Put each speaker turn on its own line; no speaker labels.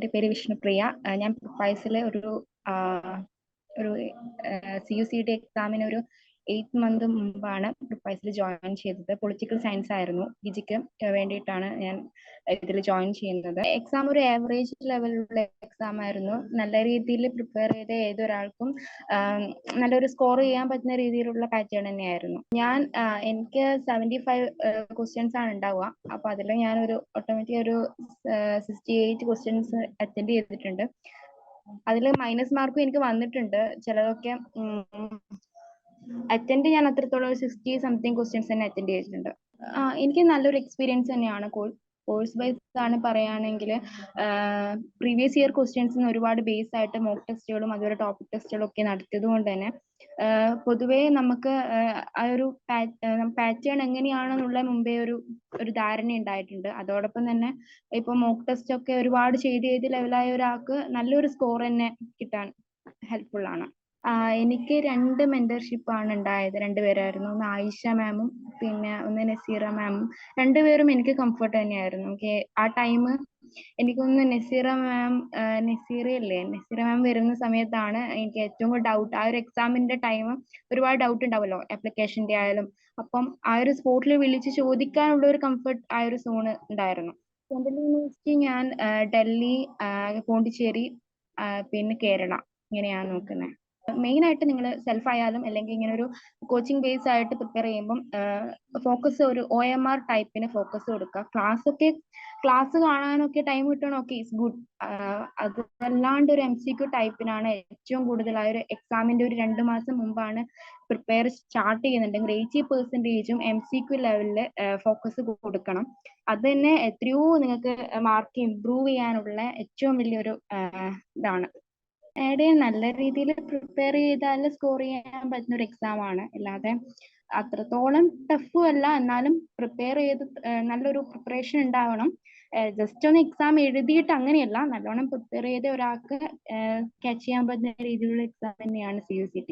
എൻ്റെ പേര് വിഷ്ണുപ്രിയ. ഞാൻ പ്രൊഫൈസിലെ ഒരു CUCT എക്സാമിന് ഒരു 8 മന്ത് മുമ്പാണ് പ്രൊഫൈസിൽ ജോയിൻ ചെയ്തത്. പൊളിറ്റിക്കൽ സയൻസ് ആയിരുന്നു. PGക്ക് വേണ്ടിയിട്ടാണ് ഞാൻ ഇതിൽ ജോയിൻ ചെയ്യുന്നത്. എക്സാം ഒരു ആവറേജ് ലെവലിലുള്ള എക്സാം ആയിരുന്നു. നല്ല രീതിയിൽ പ്രിപ്പയർ ചെയ്ത ഏതൊരാൾക്കും നല്ലൊരു സ്കോർ ചെയ്യാൻ പറ്റുന്ന രീതിയിലുള്ള പാറ്റേൺ തന്നെയായിരുന്നു. എനിക്ക് 75 ക്വസ്റ്റ്യൻസ് ആണ് ഉണ്ടാവുക. അപ്പൊ അതിൽ ഞാനൊരു ഓട്ടോമാറ്റിക് ഒരു 68 ക്വസ്റ്റ്യൻസ് അറ്റൻഡ് ചെയ്തിട്ടുണ്ട്. അതിൽ മൈനസ് മാർക്കും എനിക്ക് വന്നിട്ടുണ്ട്. ചിലതൊക്കെ ഞാൻ അത്രത്തോളം 60 സംതിങ് ക്വസ്റ്റ്യൻസ് തന്നെ അറ്റൻഡ് ചെയ്തിട്ടുണ്ട്. എനിക്ക് നല്ലൊരു എക്സ്പീരിയൻസ് തന്നെയാണ്. കോഴ്സ് വൈസ് ആണ് പറയുകയാണെങ്കിൽ പ്രീവിയസ് ഇയർ ക്വസ്റ്റ്യൻസിന് ഒരുപാട് ബേസ് ആയിട്ട് മോക്ക് ടെസ്റ്റുകളും അതുപോലെ ടോപ്പിക് ടെസ്റ്റുകളും ഒക്കെ നടത്തിയത് കൊണ്ട് തന്നെ പൊതുവേ നമുക്ക് ആ ഒരു പാറ്റേൺ എങ്ങനെയാണെന്നുള്ള മുമ്പേ ഒരു ധാരണ ഉണ്ടായിട്ടുണ്ട്. അതോടൊപ്പം തന്നെ ഇപ്പൊ മോക്ക് ടെസ്റ്റ് ഒക്കെ ഒരുപാട് ചെയ്ത് ലെവലായ ഒരാൾക്ക് നല്ലൊരു സ്കോർ തന്നെ കിട്ടാൻ ഹെൽപ്ഫുൾ ആണ്. എനിക്ക് 2 മെന്റർഷിപ്പ് ആണ് ഉണ്ടായത്. 2 പേരായിരുന്നു. ഒന്ന് ആയിഷ മാമും പിന്നെ ഒന്ന് നസീറ മാമും. 2 പേരും എനിക്ക് കംഫർട്ട് തന്നെയായിരുന്നു. എനിക്ക് ആ ടൈം എനിക്കൊന്ന് നസീറ മാം വരുന്ന സമയത്താണ് എനിക്ക് ഏറ്റവും കൂടുതൽ ഡൗട്ട്. ആ ഒരു എക്സാമിന്റെ ടൈം ഒരുപാട് ഡൗട്ട് ഉണ്ടാവുമല്ലോ, ആപ്ലിക്കേഷന്റെ ആയാലും. അപ്പം ആ ഒരു സ്പോട്ടിൽ വിളിച്ച് ചോദിക്കാനുള്ള ഒരു കംഫർട്ട് ആ ഒരു സോണ് ഉണ്ടായിരുന്നു. സെൻട്രൽ യൂണിവേഴ്സിറ്റി ഞാൻ ഡൽഹി, പോണ്ടിച്ചേരി, പിന്നെ കേരള ഇങ്ങനെയാണ് നോക്കുന്നത്. മെയിൻ ആയിട്ട് നിങ്ങൾ സെൽഫ് ആയാലും അല്ലെങ്കിൽ ഇങ്ങനെ ഒരു കോച്ചിങ് ബേസ് ആയിട്ട് പ്രിപ്പയർ ചെയ്യുമ്പം ഫോക്കസ് ഒരു OMR ടൈപ്പിന് ഫോക്കസ് കൊടുക്കുക. ക്ലാസ് കാണാനൊക്കെ ടൈം കിട്ടണമൊക്കെ ഈസ് ഗുഡ്. അതല്ലാണ്ട് ഒരു MCQ ടൈപ്പിനാണ് ഏറ്റവും കൂടുതൽ ആ ഒരു എക്സാമിന്റെ ഒരു 2 മാസം മുമ്പാണ് പ്രിപ്പയർ സ്റ്റാർട്ട് ചെയ്യുന്നുണ്ടെങ്കിൽ 80% MCQ ലെവലിൽ ഫോക്കസ് കൊടുക്കണം. അത് തന്നെ എത്രയോ നിങ്ങൾക്ക് മാർക്ക് ഇംപ്രൂവ് ചെയ്യാനുള്ള ഏറ്റവും വലിയൊരു ഇതാണ്. നല്ല രീതിയിൽ പ്രിപ്പയർ ചെയ്താൽ സ്കോർ ചെയ്യാൻ പറ്റുന്ന ഒരു എക്സാം ആണ്. അല്ലാതെ അത്രത്തോളം ടഫും അല്ല, എന്നാലും പ്രിപ്പയർ ചെയ്ത് നല്ലൊരു പ്രിപ്പറേഷൻ ഉണ്ടാവണം. ജസ്റ്റ് ഒന്ന് എക്സാം എഴുതിയിട്ട് അങ്ങനെയല്ല, നല്ലോണം പ്രിപ്പയർ ചെയ്ത ഒരാൾക്ക് ക്യാച്ച് ചെയ്യാൻ പറ്റുന്ന രീതിയിലുള്ള എക്സാം തന്നെയാണ് CUCT.